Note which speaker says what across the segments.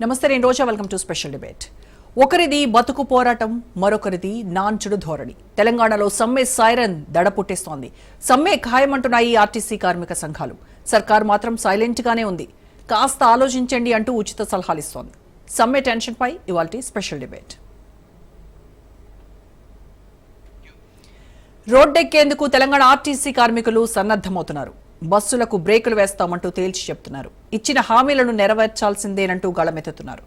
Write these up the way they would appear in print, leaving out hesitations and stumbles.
Speaker 1: నమస్తే, నేను Roja. Welcome to special debate. ఒకరిది బతుకు పోరాటం, మరొకరిది నాంచుడు ధోరణి. తెలంగాణలో సమ్మె సైరన్ దడ పుట్టిస్తోంది. సమ్మె ఖాయమంటున్నాయి ఆర్టీసీ కార్మిక సంఘాలు. సర్కార్ మాత్రం సైలెంట్ గానే ఉంది. కాస్త ఆలోచించండి అంటూ ఉచిత సలహాలు ఇస్తోంది. సమ్మె టెన్షన్ పై ఇవాల్టి స్పెషల్ డిబేట్. రోడ్డెక్కేందుకు తెలంగాణ ఆర్టీసీ కార్మికులు సన్నద్ధమవుతున్నారు. బస్సులకు బ్రేకులు వేస్తామంటూ తేల్చి చెప్తున్నారు. ఇచ్చిన హామీలను నెరవేర్చాల్సిందేనంటూ గళమెత్తుతున్నారు.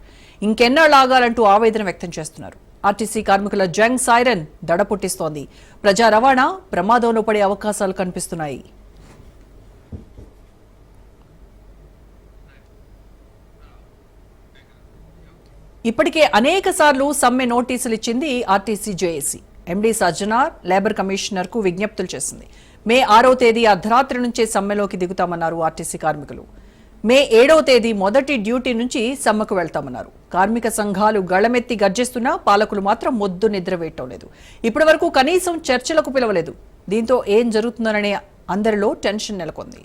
Speaker 1: ఇంకెన్నాళ్ళాగాలంటూ ఆవేదన వ్యక్తం చేస్తున్నారు. ఆర్టీసీ కార్మికుల జంగ్ సైరన్ దడ పుట్టిస్తోంది. ప్రజా రవాణా ప్రమాదంలో పడే అవకాశాలు కనిపిస్తున్నాయి. ఇప్పటికే అనేక సార్లు సమ్మె నోటీసులు ఇచ్చింది RTC JAC. MD Sajjanar labour commissioner కు విజ్ఞప్తులు చేసింది. మే 6వ తేదీ అర్ధరాత్రి నుంచే సమ్మెలోకి దిగుతామన్నారు ఆర్టీసీ కార్మికులు. మే 7వ తేదీ మొదటి డ్యూటీ నుంచి సమ్మెకు వెళ్తామన్నారు. కార్మిక సంఘాలు గళమెత్తి గర్జిస్తున్నా పాలకులు మాత్రం మొద్దు నిద్ర వేయటం లేదు. ఇప్పటి వరకు కనీసం చర్చలకు పిలవలేదు. దీంతో ఏం జరుగుతుందనే అందరిలో టెన్షన్ నెలకొంది.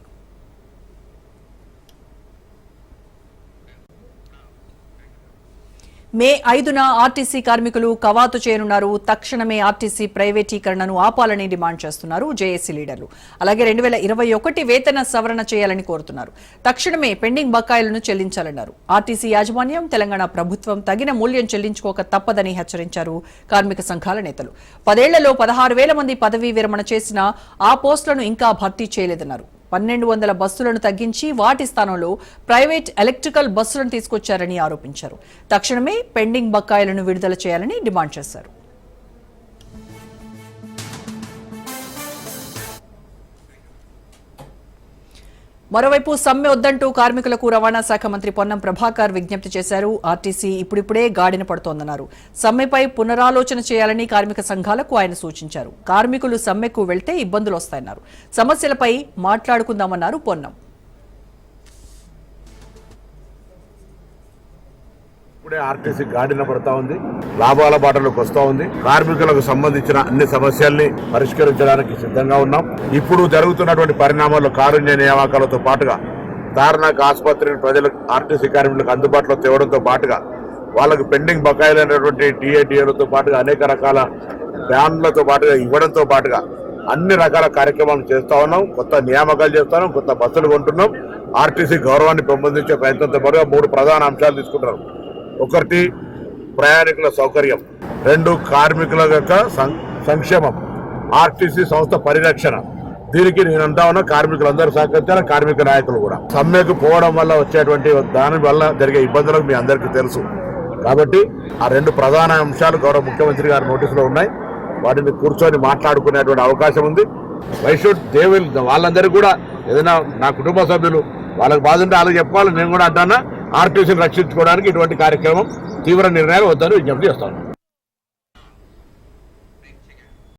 Speaker 1: మే 5న ఆర్టీసీ కార్మికులు కవాతు చేయనున్నారు. తక్షణమే ఆర్టీసీ ప్రైవేటీకరణను ఆపాలని డిమాండ్ చేస్తున్నారు జేఏసీ లీడర్లు. అలాగే 2021 వేతన సవరణ చేయాలని కోరుతున్నారు. తక్షణమే పెండింగ్ బకాయిలను చెల్లించాలన్నారు. ఆర్టీసీ యాజమాన్యం, తెలంగాణ ప్రభుత్వం తగిన మూల్యం చెల్లించుకోక తప్పదని హెచ్చరించారు కార్మిక సంఘాల నేతలు. 10 ఏళ్లలో 16,000 మంది పదవీ విరమణ చేసినా ఆ పోస్టులను ఇంకా భర్తీ చేయలేదన్నారు. 1200 బస్సులను తగ్గించి వాటి స్థానంలో ప్రైవేట్ ఎలక్ట్రికల్ బస్సులను తీసుకొచ్చారని ఆరోపించారు. తక్షణమే పెండింగ్ బకాయిలను విడుదల చేయాలని డిమాండ్ చేశారు. మరోవైపు సమ్మె వద్దంటూ కార్మికులకు రవాణా శాఖ మంత్రి పొన్నం ప్రభాకర్ విజ్ఞప్తి చేశారు. ఆర్టీసీ ఇప్పుడిప్పుడే గాడిన పడుతోందన్నారు. సమ్మెపై పునరాలోచన చేయాలని కార్మిక సంఘాలకు ఆయన సూచించారు. కార్మికులు సమ్మెకు వెళ్తే ఇబ్బందులు వస్తాయన్నారు. సమస్యలపై మాట్లాడుకుందామన్నారు పొన్నం.
Speaker 2: ఇప్పుడే ఆర్టీసీ గాడిన పడతా ఉంది, లాభాల బాటలోకి వస్తూ ఉంది. కార్మికులకు సంబంధించిన అన్ని సమస్యల్ని పరిష్కరించడానికి సిద్ధంగా ఉన్నాం. ఇప్పుడు జరుగుతున్నటువంటి పరిణామాల్లో కారుణ్య నియామకాలతో పాటుగా తార్నాక ఆసుపత్రిని ప్రజలకు, ఆర్టీసీ కార్మికులకు అందుబాటులో తేవడంతో పాటుగా వాళ్ళకు పెండింగ్ బకాయిలైనటువంటి టీఏటీఏలతో పాటుగా అనేక రకాల బ్యాన్లతో పాటుగా ఇవ్వడంతో పాటుగా అన్ని రకాల కార్యక్రమాలు చేస్తా ఉన్నాం. కొత్త నియామకాలు చేస్తున్నాం, కొత్త బస్సులు కొంటున్నాం. ఆర్టీసీ గౌరవాన్ని పెంపొందించే ప్రయత్నంతో పాటుగా 3 ప్రధాన అంశాలు తీసుకుంటున్నారు. ఒకటి ప్రయాణికుల సౌకర్యం, 2 కార్మికుల యొక్క సంక్షేమం, ఆర్టీసీ సంస్థ పరిరక్షణ. దీనికి నేను అంటా ఉన్నా కార్మికులందరూ సహకరించాలి, కార్మిక నాయకులు కూడా. సమ్మెకు పోవడం వల్ల వచ్చేటువంటి దాని వల్ల జరిగే ఇబ్బందులకు మీ అందరికీ తెలుసు. కాబట్టి ఆ 2 ప్రధాన అంశాలు గౌరవ ముఖ్యమంత్రి గారి నోటీసులో ఉన్నాయి. వాటిని కూర్చొని మాట్లాడుకునేటువంటి అవకాశం ఉంది. వాళ్ళందరికీ కూడా ఏదైనా నా కుటుంబ సభ్యులు వాళ్ళకి బాధ ఉంటే వాళ్ళకి చెప్పాలి. నేను కూడా అంటానా ఆర్టీసీని రక్షించుకోవడానికి ఇటువంటి కార్యక్రమం తీవ్ర నిర్ణయాలు వద్దని విజ్ఞప్తి చేస్తాను.